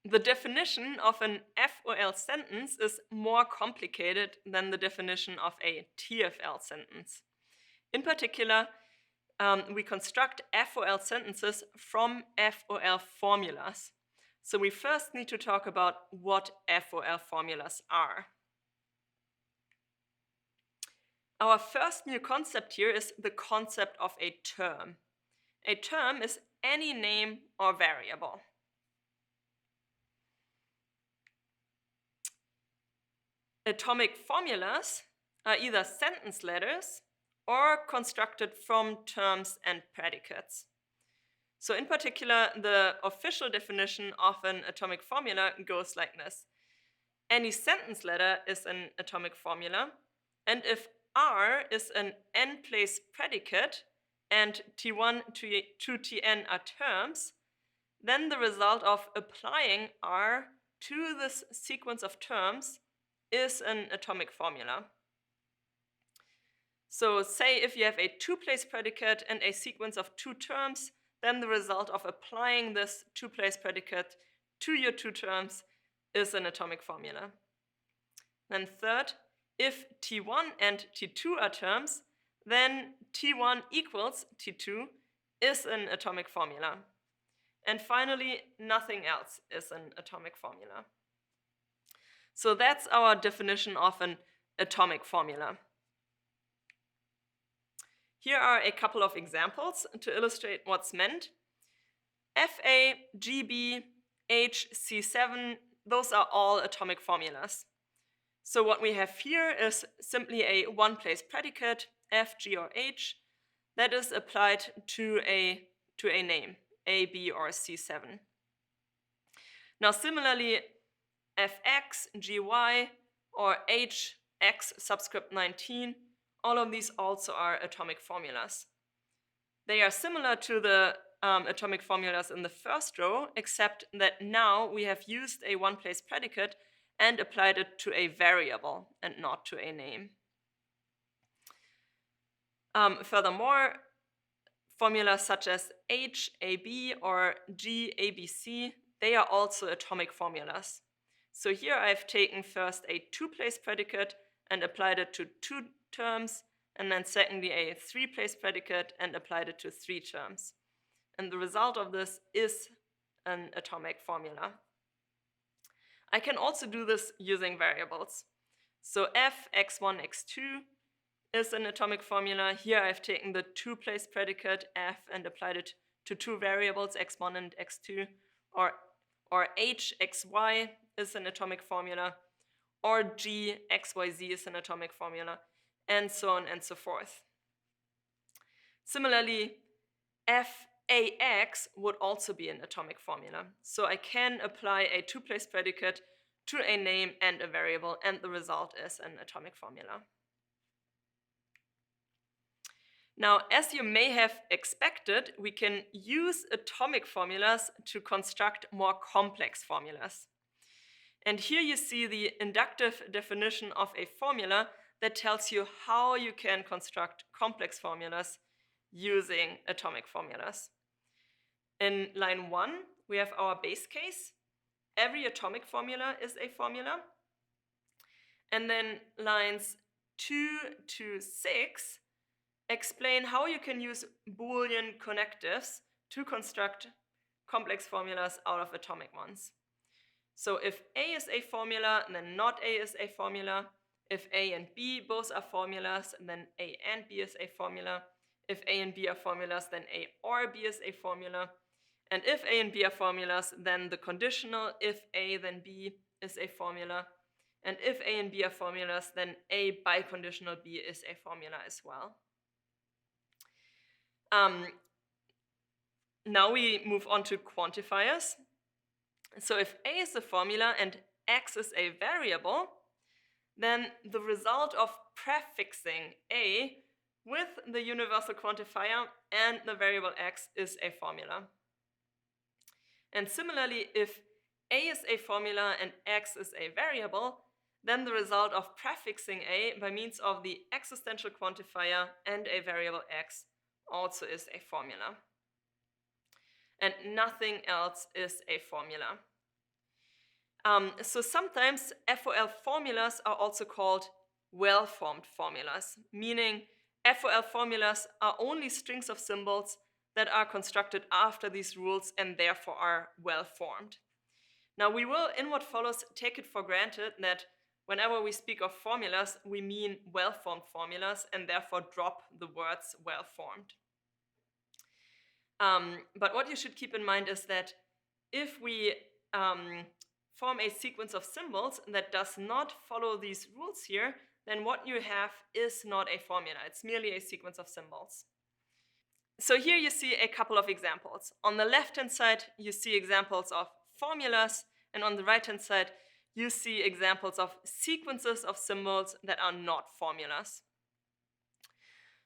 the definition of an FOL sentence is more complicated than the definition of a TFL sentence. In particular, we construct FOL sentences from FOL formulas. So we first need to talk about what FOL formulas are. Our first new concept here is the concept of a term. A term is any name or variable. Atomic formulas are either sentence letters or constructed from terms and predicates. So in particular, the official definition of an atomic formula goes like this. Any sentence letter is an atomic formula, and if R is an n-place predicate and T1 to Tn are terms, then the result of applying R to this sequence of terms is an atomic formula. So say if you have a two-place predicate and a sequence of two terms, then the result of applying this two-place predicate to your two terms is an atomic formula. Then third, if T1 and T2 are terms, then T1 equals T2 is an atomic formula. And finally, nothing else is an atomic formula. So that's our definition of an atomic formula. Here are a couple of examples to illustrate what's meant. Fa, Gb, H, C7, those are all atomic formulas. So what we have here is simply a one-place predicate, F, G, or H, that is applied to a name, A, B, or C7. Now similarly, Fx, Gy, or H, X subscript 19, all of these also are atomic formulas. They are similar to the atomic formulas in the first row, except that now we have used a one-place predicate and applied it to a variable and not to a name. Furthermore, formulas such as H, AB, or G, ABC, they are also atomic formulas. So here I've taken first a two-place predicate and applied it to two terms, and then secondly a three-place predicate and applied it to three terms. And the result of this is an atomic formula. I can also do this using variables. So f, x1, x2 is an atomic formula. Here I've taken the two-place predicate f and applied it to two variables, x1 and x2, or h, xy is an atomic formula, or g, xyz is an atomic formula, and so on and so forth. Similarly, fax would also be an atomic formula. So I can apply a two-place predicate to a name and a variable, and the result is an atomic formula. Now, as you may have expected, we can use atomic formulas to construct more complex formulas. And here you see the inductive definition of a formula that tells you how you can construct complex formulas using atomic formulas. In line 1, we have our base case. Every atomic formula is a formula. And then lines 2 to 6 explain how you can use Boolean connectives to construct complex formulas out of atomic ones. So if A is a formula, then not A is a formula. If A and B both are formulas, then A and B is a formula. If A and B are formulas, then A or B is a formula. And if A and B are formulas, then the conditional if A then B is a formula. And if A and B are formulas, then A biconditional B is a formula as well. Now we move on to quantifiers. So if A is a formula and X is a variable, then the result of prefixing A with the universal quantifier and the variable X is a formula. And similarly, if A is a formula and X is a variable, then the result of prefixing A by means of the existential quantifier and a variable X also is a formula. And nothing else is a formula. So sometimes FOL formulas are also called well-formed formulas, meaning FOL formulas are only strings of symbols that are constructed after these rules and therefore are well-formed. Now, we will, in what follows, take it for granted that whenever we speak of formulas, we mean well-formed formulas and therefore drop the words well-formed. But what you should keep in mind is that if we form a sequence of symbols that does not follow these rules here, then what you have is not a formula. It's merely a sequence of symbols. So here you see a couple of examples. On the left-hand side, you see examples of formulas, and on the right-hand side, you see examples of sequences of symbols that are not formulas.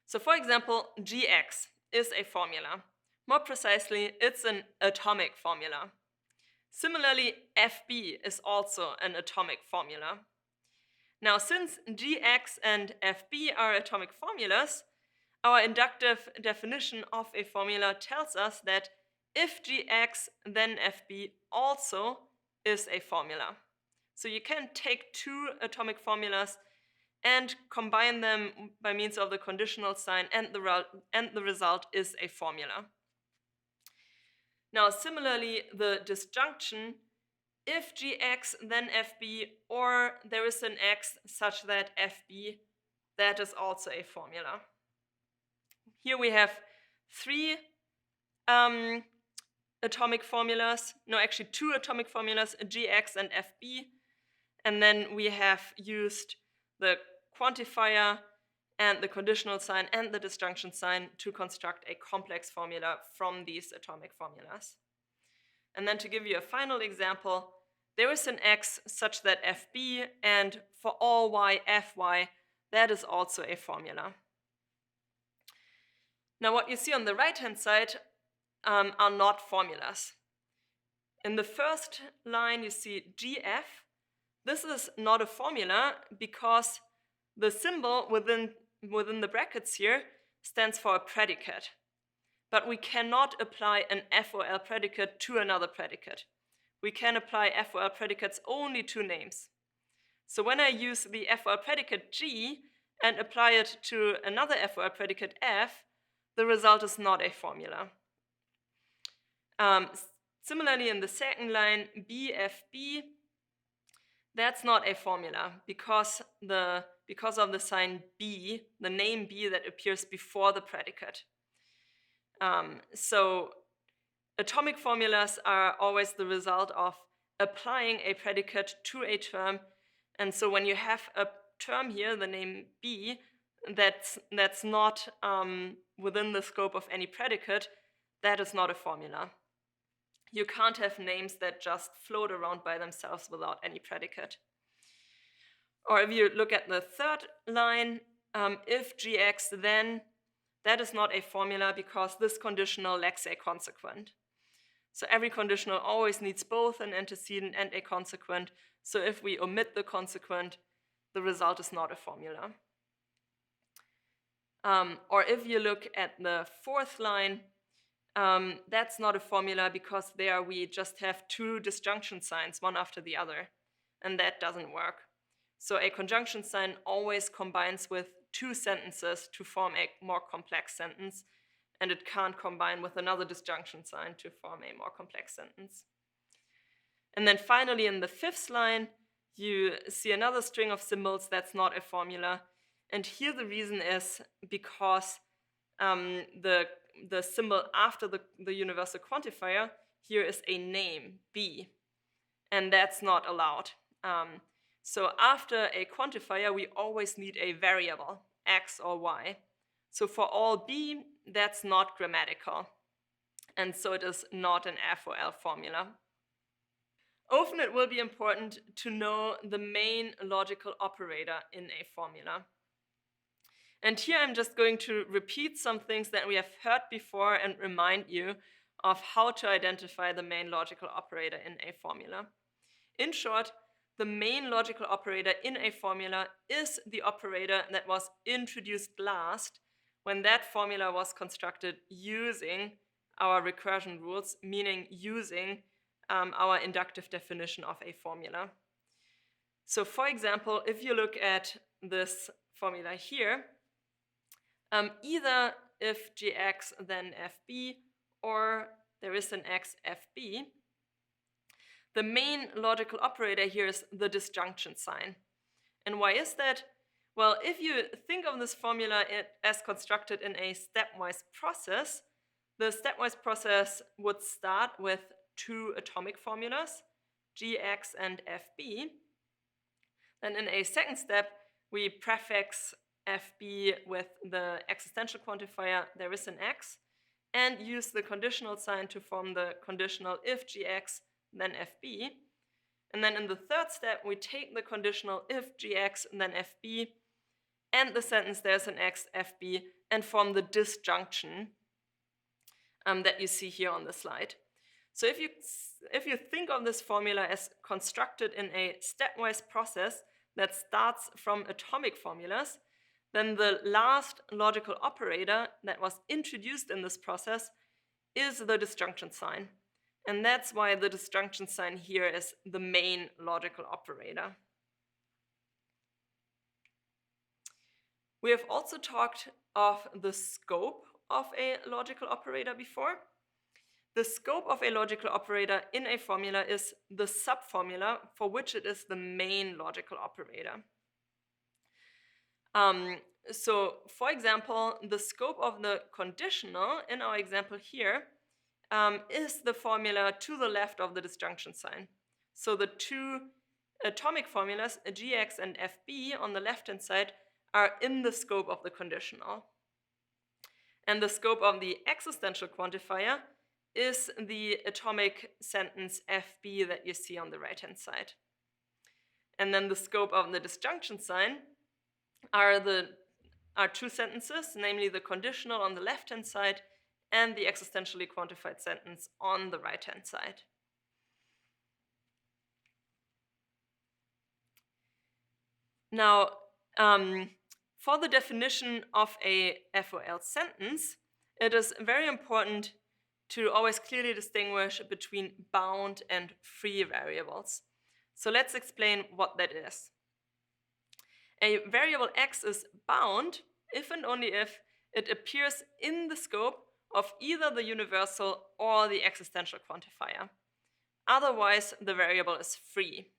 So for example, Gx is a formula. More precisely, it's an atomic formula. Similarly, Fb is also an atomic formula. Now, since Gx and Fb are atomic formulas, our inductive definition of a formula tells us that if Gx, then Fb also is a formula. So you can take two atomic formulas and combine them by means of the conditional sign, and the result is a formula. Now, similarly, the disjunction, if Gx, then Fb, or there is an x such that Fb, that is also a formula. Here we have three atomic formulas, no, actually two atomic formulas, Gx and Fb, and then we have used the quantifier and the conditional sign and the disjunction sign to construct a complex formula from these atomic formulas. And then to give you a final example, there is an x such that Fb, and for all y, Fy, that is also a formula. Now what you see on the right-hand side are not formulas. In the first line you see Gf. This is not a formula because the symbol within the brackets here stands for a predicate. But we cannot apply an FOL predicate to another predicate. We can apply FOL predicates only to names. So when I use the FOL predicate G and apply it to another FOL predicate F, the result is not a formula. Similarly, in the second line, BFB, that's not a formula because of the sign B, the name B that appears before the predicate. So atomic formulas are always the result of applying a predicate to a term, and so when you have a term here, the name B, that's not within the scope of any predicate, that is not a formula. You can't have names that just float around by themselves without any predicate. Or if you look at the third line, if Gx, then that is not a formula because this conditional lacks a consequent. So every conditional always needs both an antecedent and a consequent. So if we omit the consequent, the result is not a formula. Or if you look at the fourth line, that's not a formula because there we just have two disjunction signs, one after the other, and that doesn't work. So a conjunction sign always combines with two sentences to form a more complex sentence, and it can't combine with another disjunction sign to form a more complex sentence. And then finally in the fifth line, you see another string of symbols that's not a formula, and here the reason is because the symbol after the universal quantifier here is a name, B, and that's not allowed. So after a quantifier, we always need a variable, x or y. So for all B, that's not grammatical, and so it is not an FOL formula. Often it will be important to know the main logical operator in a formula. And here I'm just going to repeat some things that we have heard before and remind you of how to identify the main logical operator in a formula. In short, the main logical operator in a formula is the operator that was introduced last when that formula was constructed using our recursion rules, meaning using our inductive definition of a formula. So for example, if you look at this formula here, either if gx then fb, or there is an x fb, the main logical operator here is the disjunction sign. And why is that? Well, if you think of this formula as constructed in a stepwise process, the stepwise process would start with two atomic formulas, gx and fb. Then in a second step, we prefix fb with the existential quantifier there is an x, and use the conditional sign to form the conditional if gx then fb. And then in the third step, we take the conditional if gx then fb and the sentence there's an x fb and form the disjunction that you see here on the slide. So if you think of this formula as constructed in a stepwise process that starts from atomic formulas, then the last logical operator that was introduced in this process is the disjunction sign. And that's why the disjunction sign here is the main logical operator. We have also talked of the scope of a logical operator before. The scope of a logical operator in a formula is the subformula for which it is the main logical operator. So, for example, the scope of the conditional in our example here is the formula to the left of the disjunction sign. So the two atomic formulas, gx and fb, on the left-hand side are in the scope of the conditional. And the scope of the existential quantifier is the atomic sentence fb that you see on the right-hand side. And then the scope of the disjunction sign are two sentences, namely the conditional on the left-hand side and the existentially quantified sentence on the right-hand side. Now, for the definition of a FOL sentence, it is very important to always clearly distinguish between bound and free variables. So let's explain what that is. A variable x is bound if and only if it appears in the scope of either the universal or the existential quantifier. Otherwise, the variable is free.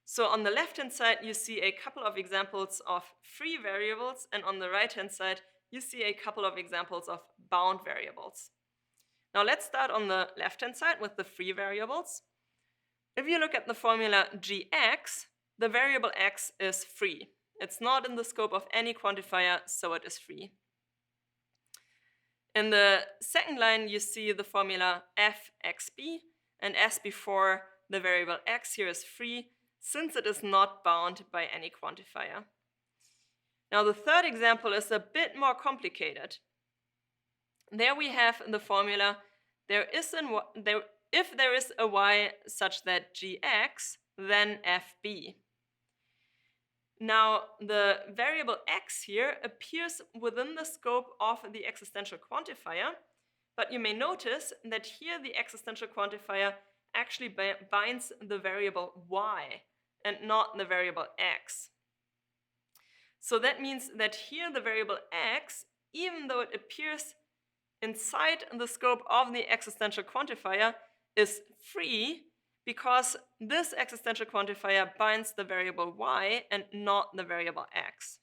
So on the left-hand side, you see a couple of examples of free variables, and on the right-hand side, you see a couple of examples of bound variables. Now let's start on the left-hand side with the free variables. If you look at the formula gx, the variable x is free. It's not in the scope of any quantifier, so it is free. In the second line, you see the formula fxb, and as before, the variable x here is free, since it is not bound by any quantifier. Now the third example is a bit more complicated. There we have in the formula, if there is a y such that gx, then fb. Now the variable x here appears within the scope of the existential quantifier, but you may notice that here the existential quantifier actually binds the variable y and not the variable x. So that means that here the variable x, even though it appears inside the scope of the existential quantifier, is free because this existential quantifier binds the variable y and not the variable x.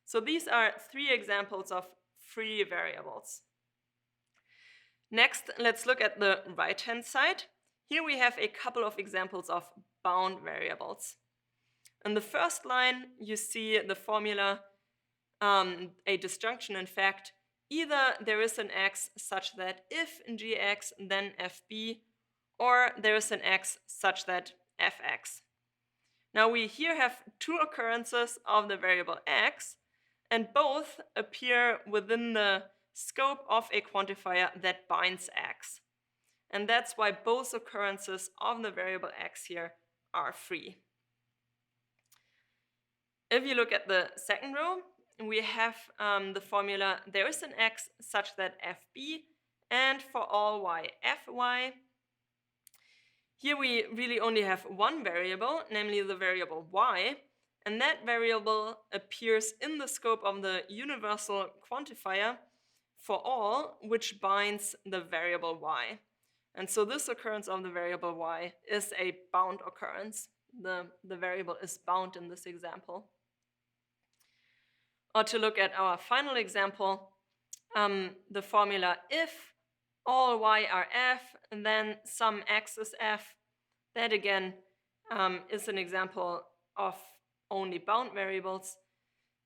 So these are three examples of free variables. Next, let's look at the right-hand side. Here we have a couple of examples of bound variables. In the first line, you see the formula, a disjunction in fact, either there is an x such that if gx then fb, or there is an x such that fx. Now we here have two occurrences of the variable x, and both appear within the scope of a quantifier that binds x. And that's why both occurrences of the variable x here are free. If you look at the second row, we have the formula there is an x such that fb, and for all y fy, Here we really only have one variable, namely the variable y, and that variable appears in the scope of the universal quantifier for all, which binds the variable y. And so this occurrence of the variable y is a bound occurrence. The variable is bound in this example. Or to look at our final example, the formula if all y are f, and then some x is f, that again is an example of only bound variables.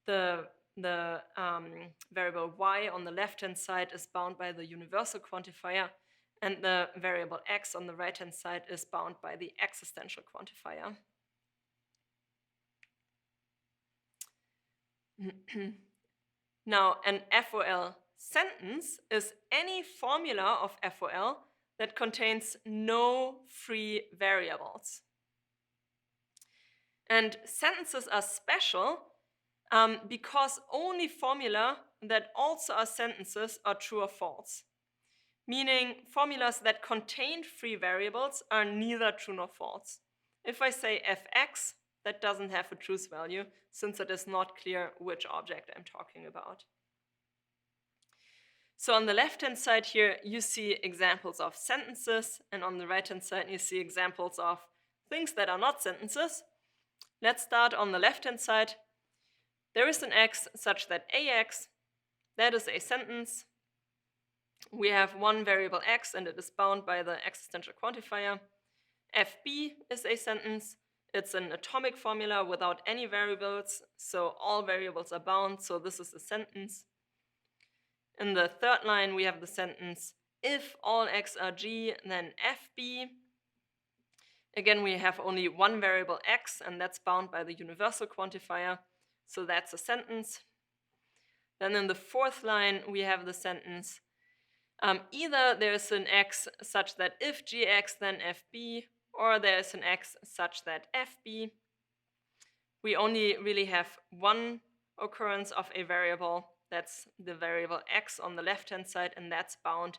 The variable y on the left-hand side is bound by the universal quantifier, and the variable x on the right-hand side is bound by the existential quantifier. Now, an FOL sentence is any formula of FOL that contains no free variables. And sentences are special because only formula that also are sentences are true or false. Meaning formulas that contain free variables are neither true nor false. If I say fx, that doesn't have a truth value since it is not clear which object I'm talking about. So on the left-hand side here, you see examples of sentences, and on the right-hand side, you see examples of things that are not sentences. Let's start on the left-hand side. There is an x such that ax, that is a sentence. We have one variable x and it is bound by the existential quantifier. fb is a sentence. It's an atomic formula without any variables, so all variables are bound, so this is a sentence. In the third line, we have the sentence, if all x are g, then fb. Again, we have only one variable x, and that's bound by the universal quantifier, so that's a sentence. Then in the fourth line, we have the sentence, either there's an x such that if gx, then fb, or there's an x such that fb. We only really have one occurrence of a variable, that's the variable x on the left-hand side, and that's bound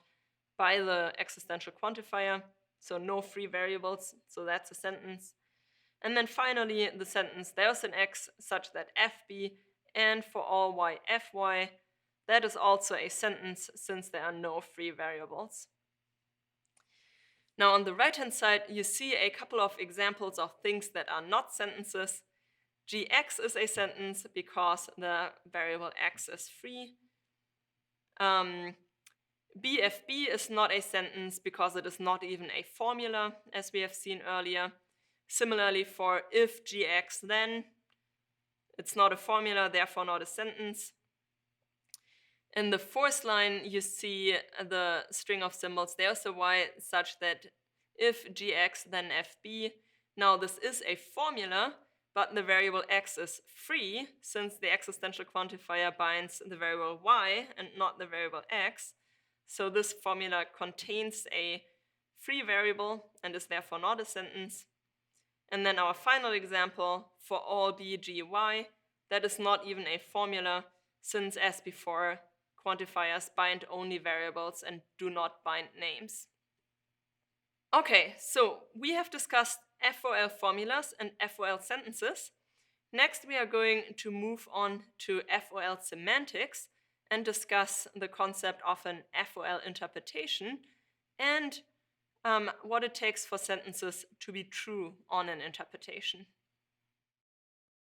by the existential quantifier, so no free variables, so that's a sentence. And then finally, the sentence, there's an x such that fb, and for all y fy, that is also a sentence since there are no free variables. Now on the right-hand side, you see a couple of examples of things that are not sentences. Gx is a sentence because the variable x is free. BFB is not a sentence because it is not even a formula, as we have seen earlier. Similarly for if gx, then it's not a formula, therefore not a sentence. In the fourth line, you see the string of symbols. There's a y such that if gx, then fb. Now this is a formula, but the variable x is free since the existential quantifier binds the variable y and not the variable x. So this formula contains a free variable and is therefore not a sentence. And then our final example, for all b, g, y, that is not even a formula since, as before, quantifiers bind only variables and do not bind names. Okay, so we have discussed FOL formulas and FOL sentences. Next, we are going to move on to FOL semantics and discuss the concept of an FOL interpretation and what it takes for sentences to be true on an interpretation.